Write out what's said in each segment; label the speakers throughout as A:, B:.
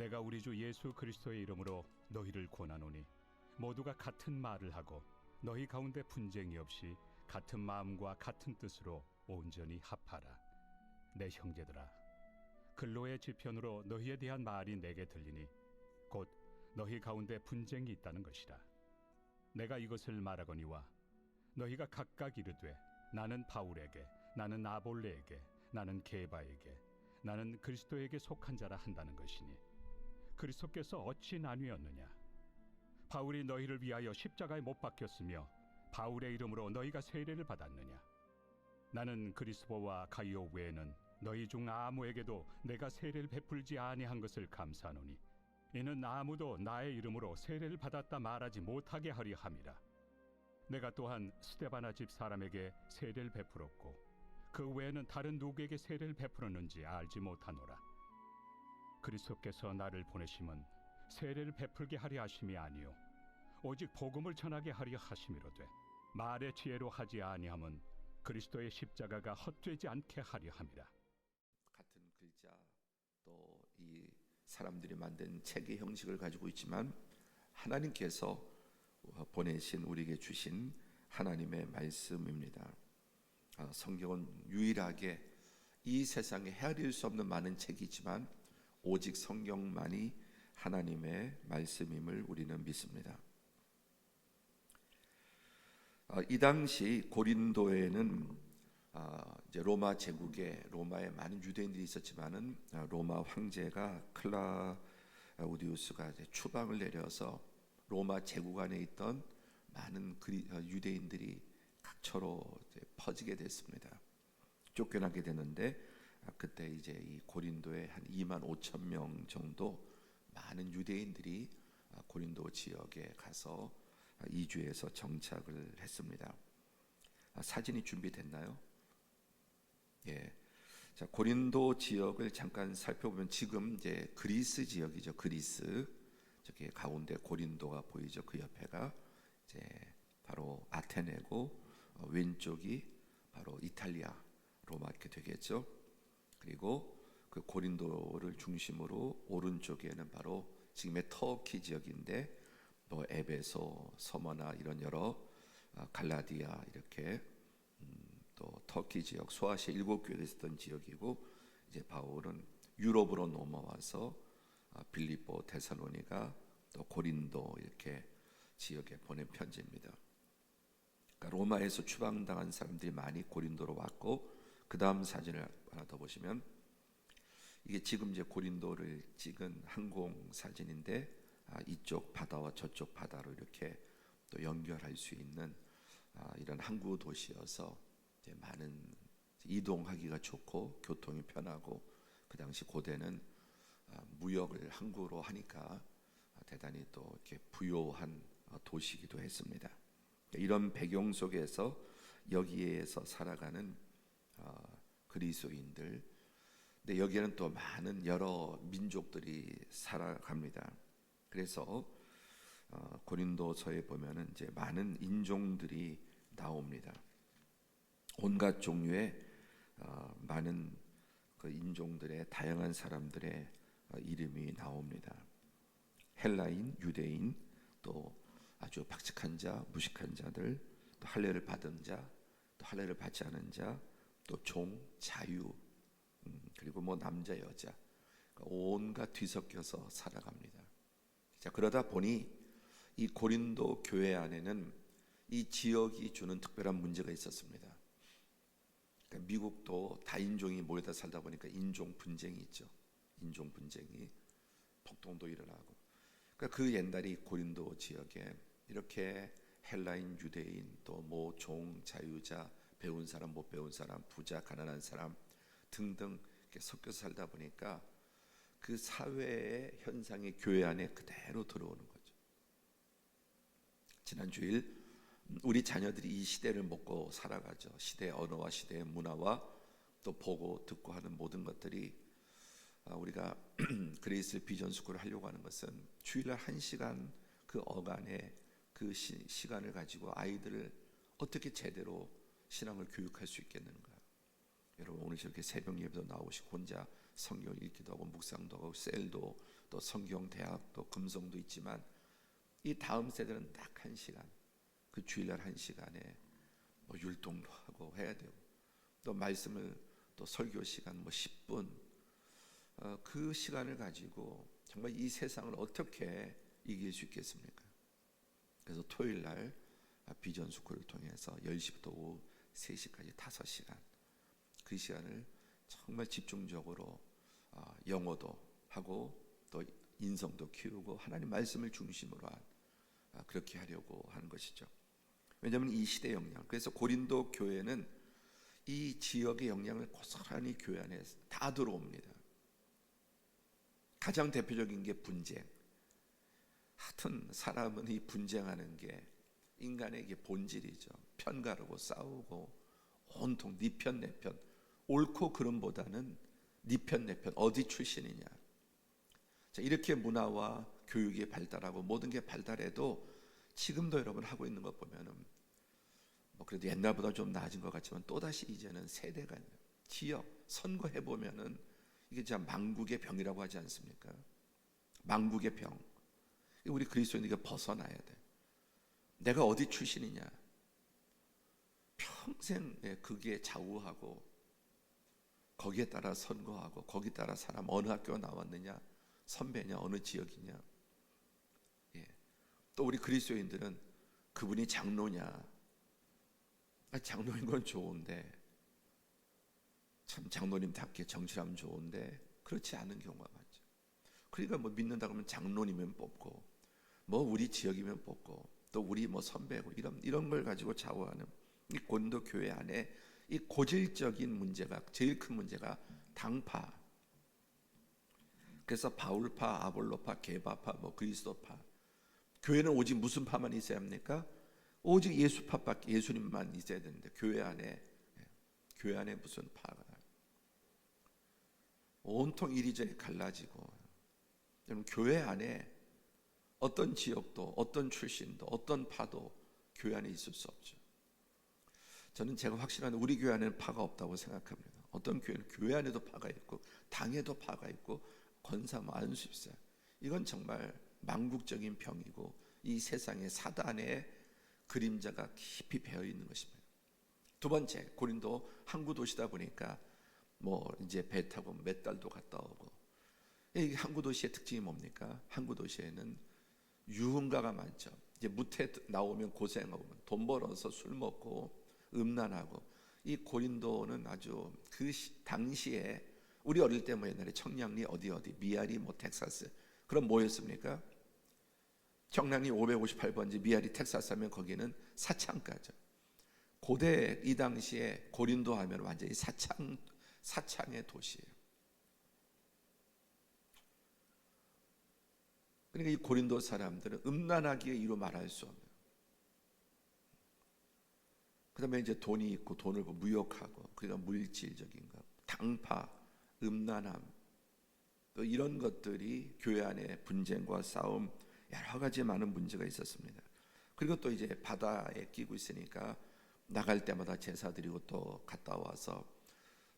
A: 내가 우리 주 예수 그리스도의 이름으로 너희를 권하노니 모두가 같은 말을 하고 너희 가운데 분쟁이 없이 같은 마음과 같은 뜻으로 온전히 합하라. 내 형제들아, 근로의 지편으로 너희에 대한 말이 내게 들리니 곧 너희 가운데 분쟁이 있다는 것이라. 내가 이것을 말하거니와 너희가 각각 이르되 나는 바울에게, 나는 아볼레에게, 나는 게바에게, 나는 그리스도에게 속한 자라 한다는 것이니 그리스도께서 어찌 나뉘었느냐? 바울이 너희를 위하여 십자가에 못 박혔으며 바울의 이름으로 너희가 세례를 받았느냐? 나는 그리스도와 가이오 외에는 너희 중 아무에게도 내가 세례를 베풀지 아니한 것을 감사하노니 이는 아무도 나의 이름으로 세례를 받았다 말하지 못하게 하려 함이라. 내가 또한 스데바나 집 사람에게 세례를 베풀었고 그 외에는 다른 누구에게 세례를 베풀었는지 알지 못하노라. 그리스도께서 나를 보내심은 세례를 베풀게 하려 하심이 아니요 오직 복음을 전하게 하려 하심이로되 말의 지혜로 하지 아니함은 그리스도의 십자가가 헛되지 않게 하려 함이라.
B: 같은 글자 또 이 사람들이 만든 책의 형식을 가지고 있지만 하나님께서 보내신 우리에게 주신 하나님의 말씀입니다. 성경은 유일하게 이 세상에 헤아릴 수 없는 많은 책이지만 오직 성경만이 하나님의 말씀임을 우리는 믿습니다. 이 당시 고린도에는 이제 로마 제국에 로마에 많은 유대인들이 있었지만은 로마 황제가 클라우디우스가 추방을 내려서 로마 제국 안에 있던 많은 유대인들이 각처로 퍼지게 됐습니다. 쫓겨나게 되는데 그때 이제 이 고린도에 한 2만 5천 명 정도 많은 유대인들이 고린도 지역에 가서 이주해서 정착을 했습니다. 사진이 준비됐나요? 예. 자, 고린도 지역을 잠깐 살펴보면 지금 이제 그리스 지역이죠. 그리스. 저기 가운데 고린도가 보이죠. 그 옆에가 이제 바로 아테네고 왼쪽이 바로 이탈리아, 로마 이렇게 되겠죠. 그리고 그 고린도를 중심으로 오른쪽에는 바로 지금의 터키 지역인데 또 에베소, 서머나 이런 여러 갈라디아 이렇게 또 터키 지역 소아시아 7교회가 있었던 지역이고 이제 바울은 유럽으로 넘어와서 빌립보, 데살로니가 또 고린도 이렇게 지역에 보낸 편지입니다. 그러니까 로마에서 추방당한 사람들이 많이 고린도로 왔고 그 다음 사진을 하나 더 보시면 이게 지금 이제 고린도를 찍은 항공 사진인데 이쪽 바다와 저쪽 바다로 이렇게 또 연결할 수 있는 이런 항구 도시여서 이제 많은 이동하기가 좋고 교통이 편하고 그 당시 고대는 무역을 항구로 하니까 대단히 또 이렇게 부요한 도시이기도 했습니다. 이런 배경 속에서 여기에서 살아가는 그리스도인들, 근데 여기에는 또 많은 여러 민족들이 살아갑니다. 그래서 고린도서에 보면은 이제 많은 인종들이 나옵니다. 온갖 종류의 많은 그 인종들의 다양한 사람들의 이름이 나옵니다. 헬라인, 유대인, 또 아주 박식한 자, 무식한 자들, 또 할례를 받은 자, 또 할례를 받지 않은 자, 또 종, 자유, 그리고 뭐 남자, 여자, 그러니까 온갖 뒤섞여서 살아갑니다. 자, 그러다 보니 이 고린도 교회 안에는 이 지역이 주는 특별한 문제가 있었습니다. 그러니까 미국도 다인종이 모여다 살다 보니까 인종 분쟁이 있죠. 인종 분쟁이 폭동도 일어나고. 그러니까 그 옛날에 고린도 지역에 이렇게 헬라인, 유대인, 또 뭐 종, 자유자, 배운 사람, 못 배운 사람, 부자, 가난한 사람 등등 이렇게 섞여서 살다 보니까 그 사회의 현상이 교회 안에 그대로 들어오는 거죠. 지난 주일 우리 자녀들이 이 시대를 먹고 살아가죠. 시대의 언어와 시대의 문화와 또 보고 듣고 하는 모든 것들이 우리가 그레이스 비전 스쿨을 하려고 하는 것은 주일날 1시간 그 어간에 그 시간을 가지고 아이들을 어떻게 제대로 신앙을 교육할 수 있겠는가. 여러분 오늘 저렇게 새벽 예배도 나오시고 혼자 성경 읽기도 하고 묵상도 하고 셀도 또 성경대학, 또 금성도 있지만 이 다음 세대는 딱 1시간, 그 주일날 1시간에 뭐 율동도 하고 해야 되고, 또 말씀을 또 설교 시간 뭐 10분, 그 시간을 가지고 정말 이 세상을 어떻게 이길 수 있겠습니까? 그래서 토요일날 비전 스쿨을 통해서 10시부터 오후 3시까지 5시간, 그 시간을 정말 집중적으로 영어도 하고 또 인성도 키우고 하나님 말씀을 중심으로 한, 그렇게 하려고 하는 것이죠. 왜냐하면 이 시대 영향, 그래서 고린도 교회는 이 지역의 영향을 고스란히 교회 안에 다 들어옵니다. 가장 대표적인 게 분쟁. 하여튼 사람은 이 분쟁하는 게 인간의 본질이죠. 편가르고 싸우고 온통 네 편 내 편, 옳고 그름보다는 네 편 내 편, 어디 출신이냐. 자, 이렇게 문화와 교육이 발달하고 모든 게 발달해도 지금도 여러분 하고 있는 것 보면은 뭐 그래도 옛날보다 좀 나아진 것 같지만 또다시 이제는 세대 간 지역 선거해 보면은 이게 진짜 망국의 병이라고 하지 않습니까? 망국의 병. 우리 그리스도인들이 벗어나야 돼. 내가 어디 출신이냐, 평생 그게 좌우하고 거기에 따라 선거하고 거기에 따라 사람 어느 학교 나왔느냐, 선배냐, 어느 지역이냐. 또 우리 그리스도인들은 그분이 장로냐, 장로인 건 좋은데 참 장로님답게 정치하면 좋은데 그렇지 않은 경우가 많죠. 그러니까 뭐 믿는다고 하면 장로님은 뽑고 뭐 우리 지역이면 뽑고 또 우리 뭐 선배고 이런 걸 가지고 좌우하는 이 고린도 교회 안에 이 고질적인 문제가, 제일 큰 문제가 당파. 그래서 바울파, 아볼로파, 게바파, 뭐 그리스도파. 교회는 오직 무슨 파만 있어야 합니까? 오직 예수파밖에, 예수님만 있어야 되는데 교회 안에 무슨 파가 온통 이리저리 갈라지고. 여러분, 교회 안에 어떤 지역도 어떤 출신도 어떤 파도 교회 안에 있을 수 없죠. 저는 제가 확신하는 우리 교회 안에는 파가 없다고 생각합니다. 어떤 교회는 교회 안에도 파가 있고 당에도 파가 있고 권사모 안수 있어요. 이건 정말 망국적인 병이고 이 세상의 사단의 그림자가 깊이 배어 있는 것입니다. 두 번째, 고린도 항구 도시다 보니까 뭐 이제 배 타고 몇 달도 갔다 오고. 이 항구 도시의 특징이 뭡니까? 항구 도시에는 유흥가가 많죠. 이제 무태 나오면 고생하고 돈 벌어서 술 먹고 음란하고. 이 고린도는 아주 그 당시에 우리 어릴 때 뭐 옛날에 청량리 어디 미아리 뭐 텍사스 그럼 뭐였습니까? 청량리 558번지 미아리 텍사스 하면 거기는 사창가죠. 고대 이 당시에 고린도 하면 완전히 사창의 도시예요. 그러니까 이 고린도 사람들은 음란하기에 이루 말할 수 없는. 그다음에 이제 돈이 있고 돈을 무역하고, 그러니까 물질적인 것, 당파, 음란함, 또 이런 것들이 교회 안에 분쟁과 싸움, 여러 가지 많은 문제가 있었습니다. 그리고 또 이제 바다에 끼고 있으니까 나갈 때마다 제사 드리고 또 갔다 와서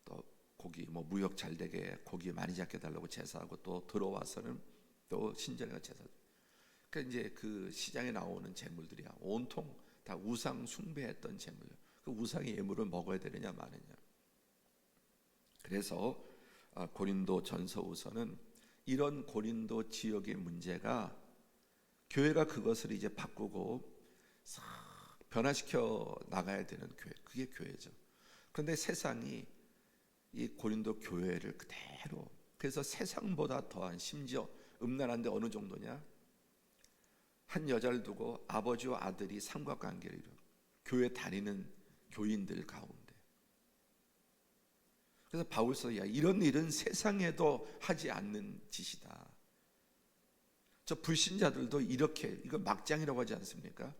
B: 또 고기 뭐 무역 잘 되게 고기 많이 잡게 달라고 제사하고 또 들어와서는 또 신전에 제사. 그러니까 이제 그 시장에 나오는 재물들이야 온통 다 우상 숭배했던 재물. 그 우상의 예물을 먹어야 되느냐 마느냐. 그래서 고린도 전서후서는 이런 고린도 지역의 문제가 교회가 그것을 이제 바꾸고 싹 변화시켜 나가야 되는 교회, 그게 교회죠. 그런데 세상이 이 고린도 교회를 그대로, 그래서 세상보다 더한, 심지어 음란한데 어느 정도냐, 한 여자를 두고 아버지와 아들이 삼각관계를 이루고 교회 다니는 교인들 가운데. 그래서 바울서, 야, 이런 일은 세상에도 하지 않는 짓이다. 저 불신자들도 이렇게, 이거 막장이라고 하지 않습니까?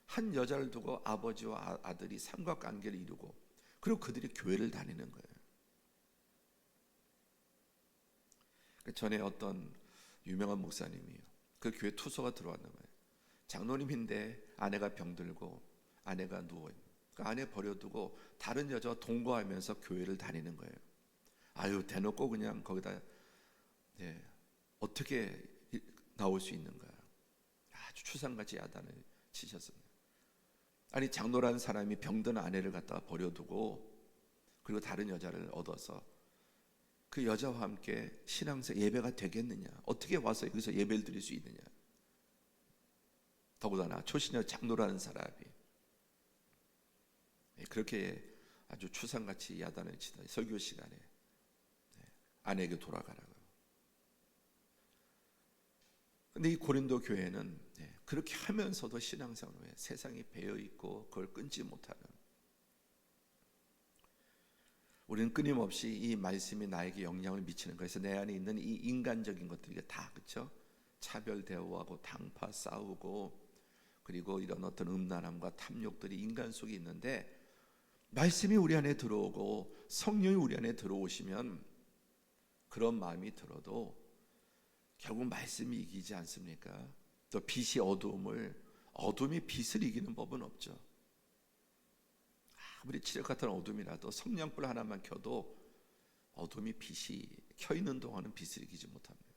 B: 한 여자를 두고 아버지와 아들이 삼각관계를 이루고 그리고 그들이 교회를 다니는 거예요. 전에 어떤 유명한 목사님이요, 그 교회 투서가 들어왔나 봐요. 장로님인데 아내가 병들고 아내가 누워있는, 그 아내 버려두고 다른 여자와 동거하면서 교회를 다니는 거예요. 아유, 대놓고 그냥 거기다 어떻게 어떻게 나올 수 있는가? 아주 추상같이 야단을 치셨습니다. 아니, 장로라는 사람이 병든 아내를 갖다가 버려두고 그리고 다른 여자를 얻어서 그 여자와 함께 신앙생 예배가 되겠느냐? 어떻게 와서 여기서 예배를 드릴 수 있느냐? 더군다나 초신여 장로라는 사람이 그렇게 아주 추상같이 야단을 치다 설교 시간에 아내에게 돌아가라고. 근데 이 고린도 교회는 그렇게 하면서도 신앙생활에 세상이 배어 있고 그걸 끊지 못하는, 우리는 끊임없이 이 말씀이 나에게 영향을 미치는 거에서 내 안에 있는 이 인간적인 것들이 다, 그렇죠? 차별 대우하고 당파 싸우고 그리고 이런 어떤 음란함과 탐욕들이 인간 속에 있는데, 말씀이 우리 안에 들어오고 성령이 우리 안에 들어오시면 그런 마음이 들어도 결국 말씀이 이기지 않습니까? 또 빛이 어둠이 빛을 이기는 법은 없죠. 아무리 칠흑 같은 어둠이라도 성령불 하나만 켜도 어둠이 빛이 켜 있는 동안은 빛을 이기지 못합니다.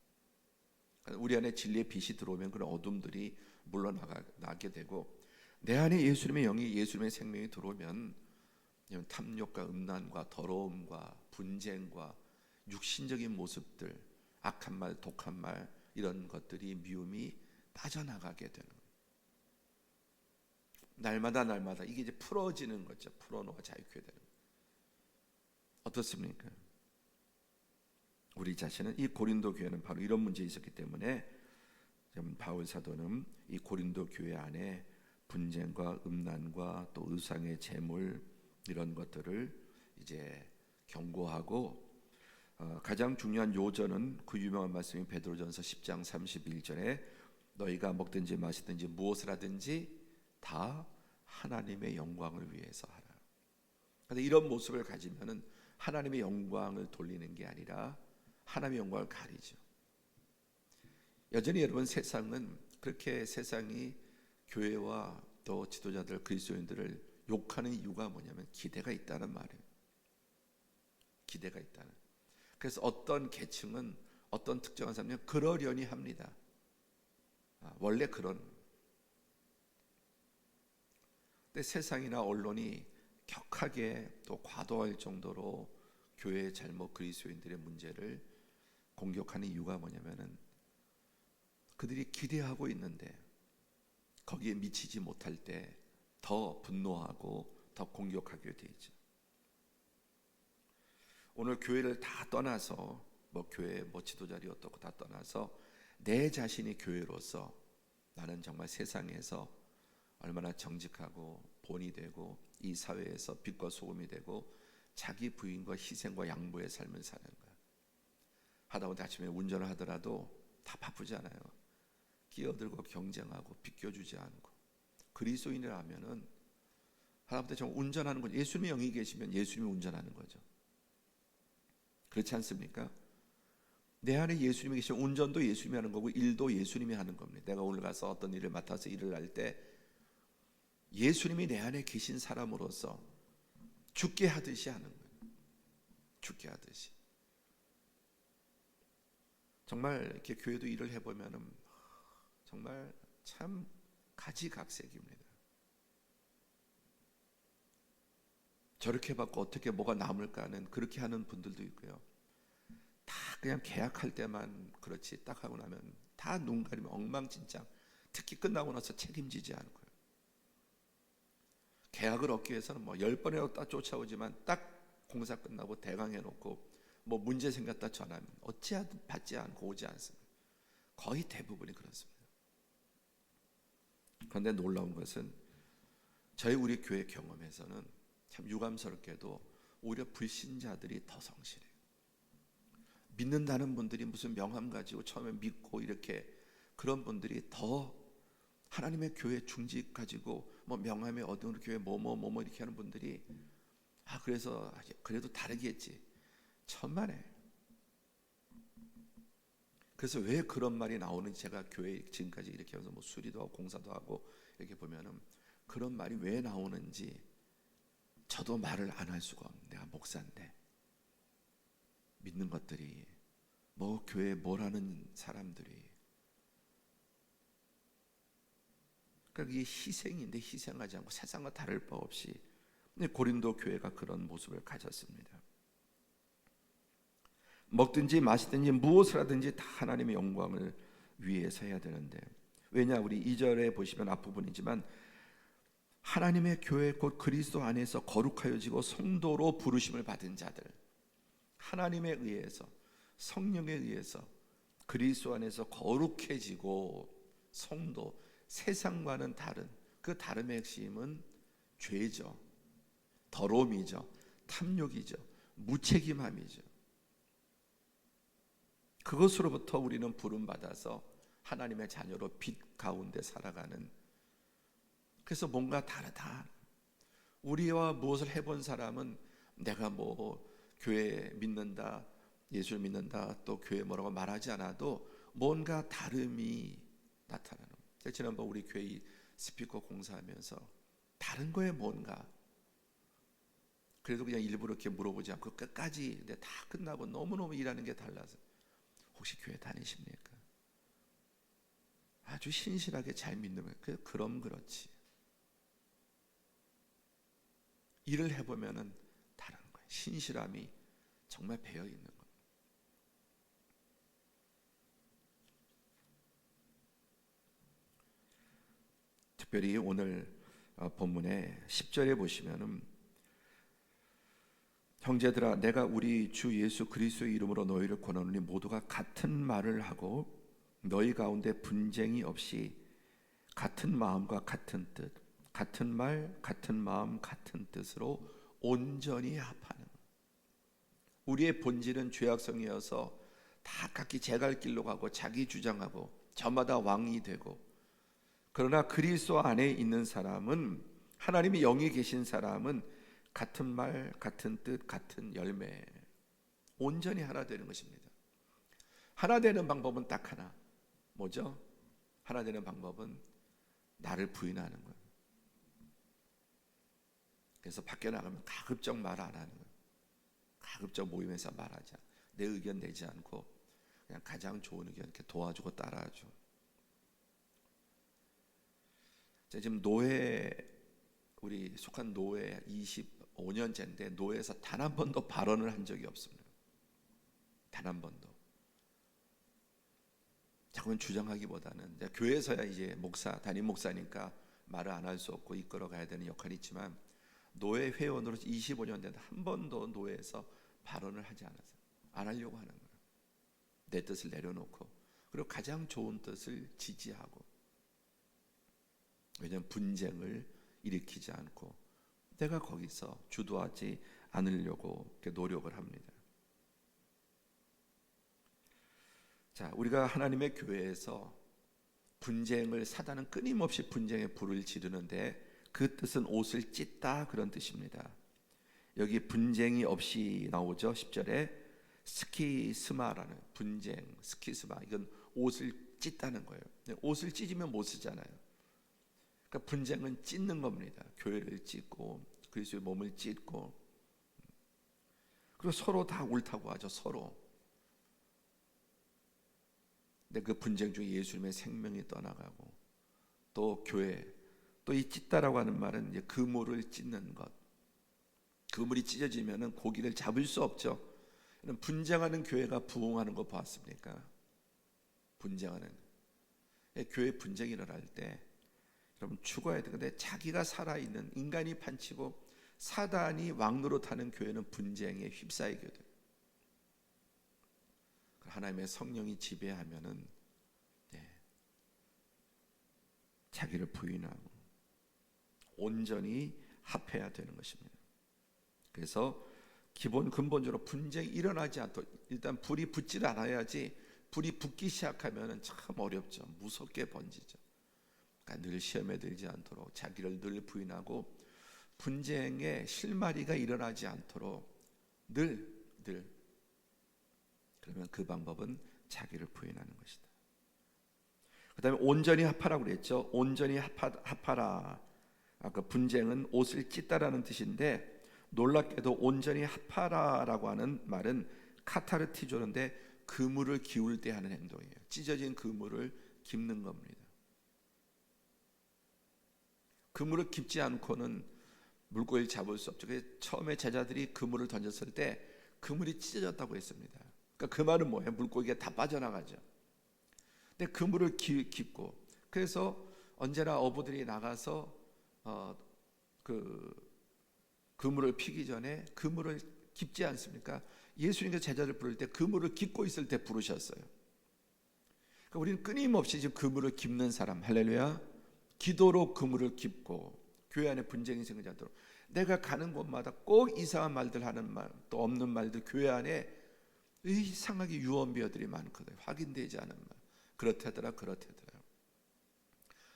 B: 우리 안에 진리의 빛이 들어오면 그런 어둠들이 물러나게 되고, 내 안에 예수님의 영이, 예수님의 생명이 들어오면 탐욕과 음란과 더러움과 분쟁과 육신적인 모습들, 악한 말, 독한 말, 이런 것들이, 미움이 빠져나가게 되는 거예요. 날마다 이게 이제 풀어지는 거죠. 풀어놓아 자유케 되는 거예요. 어떻습니까? 우리 자신은, 이 고린도 교회는 바로 이런 문제에 있었기 때문에 바울 사도는 이 고린도 교회 안에 분쟁과 음란과 또 의상의 재물, 이런 것들을 이제 경고하고, 가장 중요한 요절은 그 유명한 말씀이 베드로전서 10장 31절에 너희가 먹든지 마시든지 무엇을 하든지 다 하나님의 영광을 위해서 하라. 그런데 이런 모습을 가지면은 하나님의 영광을 돌리는 게 아니라 하나님의 영광을 가리죠. 여전히 여러분, 세상은 그렇게, 세상이 교회와 또 지도자들, 그리스도인들을 욕하는 이유가 뭐냐면 기대가 있다는 말이에요. 기대가 있다는. 그래서 어떤 계층은, 어떤 특정한 사람은 그러려니 합니다. 원래 그런. 근데 세상이나 언론이 격하게 또 과도할 정도로 교회의 잘못, 그리스도인들의 문제를 공격하는 이유가 뭐냐면은 그들이 기대하고 있는데 거기에 미치지 못할 때 더 분노하고 더 공격하게 되죠. 오늘 교회를 다 떠나서, 교회 지도자리 어떻고 다 떠나서 내 자신이 교회로서 나는 정말 세상에서 얼마나 정직하고 본이 되고 이 사회에서 빛과 소금이 되고 자기 부인과 희생과 양보의 삶을 사는 거야. 하다못해 아침에 운전을 하더라도 다 바쁘지 않아요. 끼어들고 경쟁하고 비껴주지 않고. 그리스도인이라면은 하다못해 정말 운전하는 건, 예수님의 영이 계시면 예수님이 운전하는 거죠. 그렇지 않습니까? 내 안에 예수님이 계시면 운전도 예수님이 하는 거고 일도 예수님이 하는 겁니다. 내가 오늘 가서 어떤 일을 맡아서 일을 할 때 예수님이 내 안에 계신 사람으로서 죽게 하듯이 하는 거예요. 죽게 하듯이. 정말 이렇게 교회도 일을 해보면은 정말 참 가지각색입니다. 저렇게 받고 어떻게 뭐가 남을까는 그렇게 하는 분들도 있고요. 다 그냥 계약할 때만 그렇지, 딱 하고 나면 다 눈 가리면 엉망진창. 특히 끝나고 나서 책임지지 않고요. 계약을 얻기 위해서는 10번이라도 딱 쫓아오지만 딱 공사 끝나고 대강해놓고 문제 생겼다 전하면 어찌하든 받지 않고 오지 않습니다. 거의 대부분이 그렇습니다. 그런데 놀라운 것은 우리 교회 경험에서는 참 유감스럽게도 오히려 불신자들이 더 성실해요. 믿는다는 분들이 무슨 명함 가지고 처음에 믿고 이렇게, 그런 분들이 더 하나님의 교회 중직 가지고 명함에 어느 교회 뭐뭐 이렇게 하는 분들이 그래서 그래도 다르겠지. 천만에. 그래서 왜 그런 말이 나오는지 제가 교회 지금까지 이렇게 해서 수리도 하고 공사도 하고 이렇게 보면은 그런 말이 왜 나오는지 저도 말을 안 할 수가 없는, 내가 목사인데 믿는 것들이 뭐 교회 뭐라는 사람들이, 그러니까 이게 희생인데 희생하지 않고 세상과 다를 바 없이 고린도 교회가 그런 모습을 가졌습니다. 먹든지 마시든지 무엇을 하든지 다 하나님의 영광을 위해서 해야 되는데, 왜냐, 우리 2절에 보시면 앞부분이지만 하나님의 교회 곧 그리스도 안에서 거룩하여지고 성도로 부르심을 받은 자들, 하나님에 의해서 성령에 의해서 그리스도 안에서 거룩해지고 성도, 세상과는 다른 그 다름의 핵심은 죄죠, 더러움이죠, 탐욕이죠, 무책임함이죠. 그것으로부터 우리는 부름받아서 하나님의 자녀로 빛 가운데 살아가는, 그래서 뭔가 다르다. 우리와 무엇을 해본 사람은 내가 뭐 교회 믿는다, 예수를 믿는다, 또 교회 뭐라고 말하지 않아도 뭔가 다름이 나타나는 거예요. 지난번 우리 교회 스피커 공사하면서 다른 거에 뭔가, 그래도 그냥 일부러 이렇게 물어보지 않고 끝까지, 근데 다 끝나고 너무너무 일하는 게 달라서, 혹시 교회 다니십니까? 아주 신실하게 잘 믿는 거예요. 그럼 그렇지. 일을 해보면은 다른 거예요. 신실함이 정말 배어 있는 거예요. 특별히 오늘 본문의 10절에 보시면은, 형제들아 내가 우리 주 예수 그리스도의 이름으로 너희를 권하노니 모두가 같은 말을 하고 너희 가운데 분쟁이 없이 같은 마음과 같은 뜻, 같은 말, 같은 마음, 같은 뜻으로 온전히 합하는. 우리의 본질은 죄악성이어서 다 각기 제갈 길로 가고 자기 주장하고 저마다 왕이 되고, 그러나 그리스도 안에 있는 사람은, 하나님이 영이 계신 사람은 같은 말, 같은 뜻, 같은 열매, 온전히 하나 되는 것입니다. 하나 되는 방법은 딱 하나, 뭐죠? 하나 되는 방법은 나를 부인하는 거예요. 그래서 밖에 나가면 가급적 말 안 하는 거예요. 가급적 모임에서 말하자. 내 의견 내지 않고 그냥 가장 좋은 의견 이렇게 도와주고 따라하죠. 지금 노회, 우리 속한 노회 25년째인데 노회에서 단 한 번도 발언을 한 적이 없습니다. 단 한 번도. 자꾸는 주장하기보다는, 교회에서야 이제 목사, 담임 목사니까 말을 안 할 수 없고 이끌어 가야 되는 역할이 있지만, 노회 회원으로 25년 됐는데 한 번도 노회에서 발언을 하지 않았어요. 안 하려고 하는 거예요. 내 뜻을 내려놓고, 그리고 가장 좋은 뜻을 지지하고. 왜냐하면 분쟁을 일으키지 않고 내가 거기서 주도하지 않으려고 이렇게 노력을 합니다. 자, 우리가 하나님의 교회에서 분쟁을, 사단은 끊임없이 분쟁의 불을 지르는데 그 뜻은 옷을 찢다, 그런 뜻입니다. 여기 분쟁이 없이 나오죠. 10절에 스키스마라는, 분쟁, 스키스마, 이건 옷을 찢다는 거예요. 옷을 찢으면 못 쓰잖아요. 그러니까 분쟁은 찢는 겁니다. 교회를 찢고 그리스도의 몸을 찢고, 그리고 서로 다 옳다고 하죠. 서로. 근데 그 분쟁 중에 예수님의 생명이 떠나가고, 또 교회, 또 이 찢다라고 하는 말은 이제 그물을 찢는 것. 그물이 찢어지면은 고기를 잡을 수 없죠. 분쟁하는 교회가 부흥하는 거 보았습니까? 분쟁하는 교회 분쟁이 일어날 때 여러분 죽어야 되는데, 자기가 살아있는, 인간이 판치고 사단이 왕노릇하는 교회는 분쟁에 휩싸이게 돼요. 하나님의 성령이 지배하면은 자기를 부인하고 온전히 합해야 되는 것입니다. 그래서 근본적으로 분쟁이 일어나지 않도록, 일단 불이 붙질 않아야지. 불이 붙기 시작하면은 참 어렵죠. 무섭게 번지죠. 그러니까 늘 시험에 들지 않도록 자기를 늘 부인하고, 분쟁의 실마리가 일어나지 않도록 늘 그러면 그 방법은 자기를 부인하는 것이다. 그 다음에 온전히 합하라고 그랬죠. 온전히 합하라. 아까 분쟁은 옷을 찢다라는 뜻인데, 놀랍게도 온전히 합하라라고 하는 말은 카타르티조인데 그물을 기울 때 하는 행동이에요. 찢어진 그물을 깁는 겁니다. 그물을 깁지 않고는 물고기를 잡을 수 없죠. 그래서 처음에 제자들이 그물을 던졌을 때 그물이 찢어졌다고 했습니다. 그러니까 그 말은 뭐예요? 물고기가 다 빠져나가죠. 근데 그물을 깁고, 그래서 언제나 어부들이 나가서 그물을 피기 전에 그물을 깁지 않습니까? 예수님께서 제자를 부를 때 그물을 깁고 있을 때 부르셨어요. 그러니까 우리는 끊임없이 지금 그물을 깁는 사람, 할렐루야, 기도로 그물을 깁고 교회 안에 분쟁이 생기지 않도록, 내가 가는 곳마다 꼭 이상한 말들 하는 말, 또 없는 말들, 교회 안에 이상하게 유언비어들이 많거든요. 확인되지 않은 말, 그렇다더라.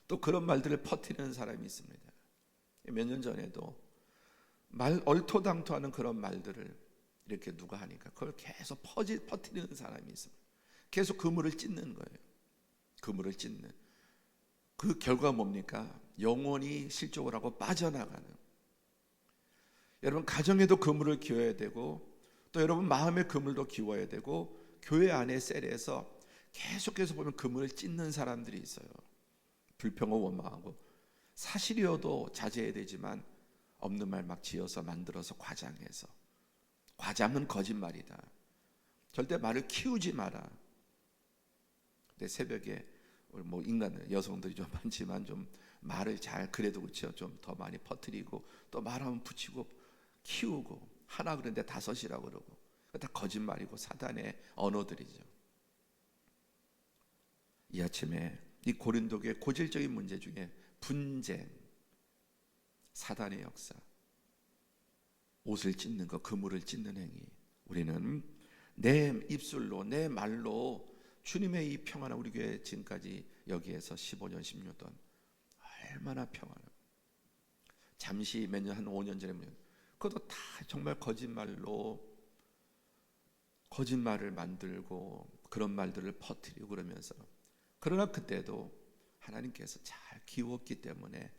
B: 또 그런 말들을 퍼뜨리는 사람이 있습니다. 몇 년 전에도 얼토당토하는 그런 말들을 이렇게 누가 하니까 그걸 계속 퍼뜨리는 사람이 있습니다. 계속 그물을 찢는 거예요. 그물을 찢는 그 결과가 뭡니까? 영혼이 실족을 하고 빠져나가는. 여러분, 가정에도 그물을 기워야 되고, 또 여러분 마음의 그물도 기워야 되고, 교회 안에 셀에서 계속해서 보면 그물을 찢는 사람들이 있어요. 불평하고 원망하고, 사실이어도 자제해야 되지만 없는 말 막 지어서 만들어서 과장해서, 과장은 거짓말이다, 절대 말을 키우지 마라. 근데 새벽에 뭐 인간 여성들이 좀 많지만 좀 말을 잘, 그래도 그렇죠, 좀 더 많이 퍼뜨리고, 또 말하면 붙이고 키우고, 하나 그런데 다섯이라고 그러고, 다 거짓말이고 사단의 언어들이죠. 이 아침에 이 고린도 교회 고질적인 문제 중에 분쟁, 사단의 역사, 옷을 찢는 것, 그물을 찢는 행위, 우리는 내 입술로, 내 말로 주님의 이 평안한, 우리 교회 지금까지 여기에서 15년 16년 얼마나 평안한, 잠시 몇 년, 한 5년 전에 그것도 다 정말 거짓말을 만들고 그런 말들을 퍼뜨리고 그러면서, 그러나 그때도 하나님께서 잘 키웠기 때문에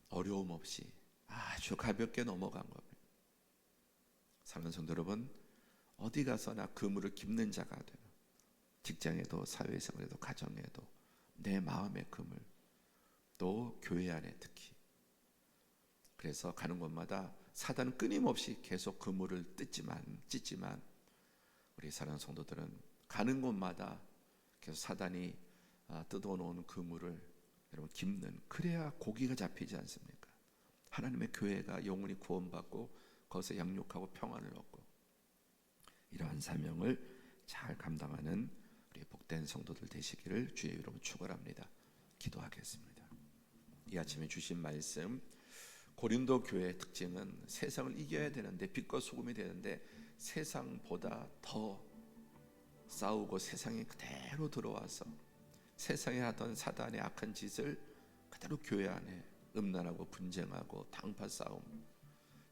B: 어려움 없이 아주 가볍게 넘어간 겁니다. 사랑하는 성도 여러분, 어디 가서나 그물을 깁는 자가 되는, 직장에도 사회생활에도 가정에도 내 마음의 그물, 또 교회 안에 특히. 그래서 가는 곳마다 사단은 끊임없이 계속 그물을 찢지만 우리 사랑하는 성도들은 가는 곳마다 계속 사단이 뜯어놓은 그물을 여러분 깁는, 그래야 고기가 잡히지 않습니까? 하나님의 교회가 영원히 구원받고 거기서 양육하고 평안을 얻고, 이러한 사명을 잘 감당하는 우리 복된 성도들 되시기를 주의 이름으로 축원합니다. 기도하겠습니다. 이 아침에 주신 말씀, 고린도 교회의 특징은 세상을 이겨야 되는데, 빛과 소금이 되는데 세상보다 더 싸우고 세상에 그대로 들어와서 세상에 하던 사단의 악한 짓을 그대로 교회 안에 음란하고 분쟁하고 당파 싸움.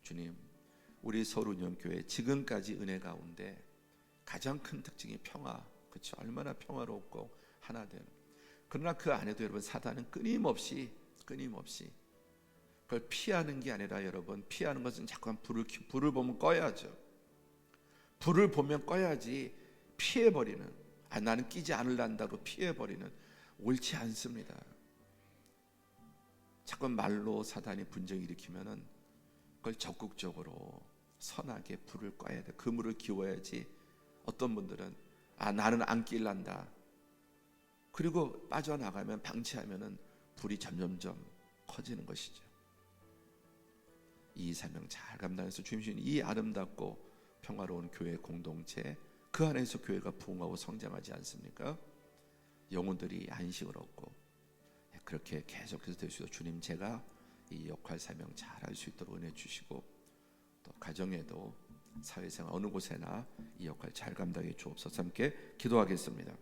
B: 주님, 우리 서울운영교회 지금까지 은혜 가운데 가장 큰 특징이 평화, 그렇죠? 얼마나 평화롭고 하나 되는. 그러나 그 안에도 여러분 사단은 끊임없이 그걸 피하는 게 아니라, 여러분 피하는 것은 자꾸만 불을 보면 꺼야죠. 불을 보면 꺼야지 피해버리는, 나는 끼지 않으란다고 피해버리는, 옳지 않습니다. 자꾸 말로 사단이 분쟁 일으키면은 그걸 적극적으로 선하게 불을 꺼야 돼. 그물을 기워야지. 어떤 분들은 나는 안 낄란다, 그리고 빠져나가면, 방치하면은 불이 점점점 커지는 것이죠. 이 사명 잘 감당해서 주님 주신 이 아름답고 평화로운 교회 공동체, 그 안에서 교회가 부흥하고 성장하지 않습니까? 영혼들이 안식을 얻고 그렇게 계속해서 될 수 있도록 주님, 제가 이 역할 사명 잘 할 수 있도록 은혜 주시고, 또 가정에도 사회생활 어느 곳에나 이 역할 잘 감당해 주옵소서. 함께 기도하겠습니다.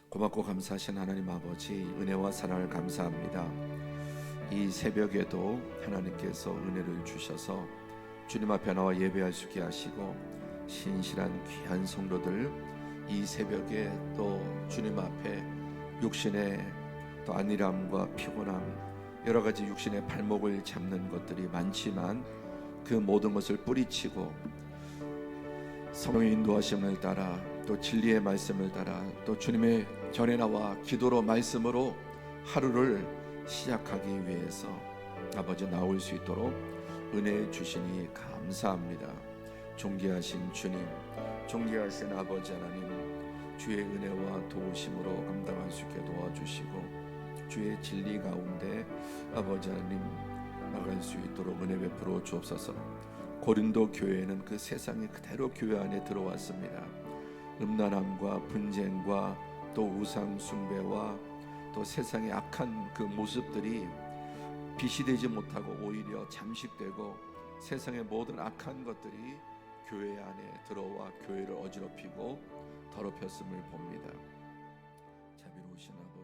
B: 고맙고 감사하신 하나님 아버지, 은혜와 사랑을 감사합니다. 이 새벽에도 하나님께서 은혜를 주셔서 주님 앞에 나와 예배할 수 있게 하시고, 신실한 귀한 성도들 이 새벽에 또 주님 앞에 육신의 또 안일함과 피곤함, 여러 가지 육신의 발목을 잡는 것들이 많지만 그 모든 것을 뿌리치고 성령의 인도하심을 따라 또 진리의 말씀을 따라 또 주님의 전에 나와 기도로 말씀으로 하루를 시작하기 위해서 아버지 나올 수 있도록 은혜 주시니 감사합니다. 존귀하신 주님, 존귀하신 아버지 하나님, 주의 은혜와 도우심으로 감당할 수 있게 도와주시고 주의 진리 가운데 아버지 하나님 나갈 수 있도록 은혜 베풀어 주옵소서. 고린도 교회는 그 세상이 그대로 교회 안에 들어왔습니다. 음란함과 분쟁과 또 우상 숭배와 또 세상의 악한 그 모습들이 빛이 되지 못하고 오히려 잠식되고 세상의 모든 악한 것들이 교회 안에 들어와 교회를 어지럽히고 더럽혔음을 봅니다. 자비로우신 아버지,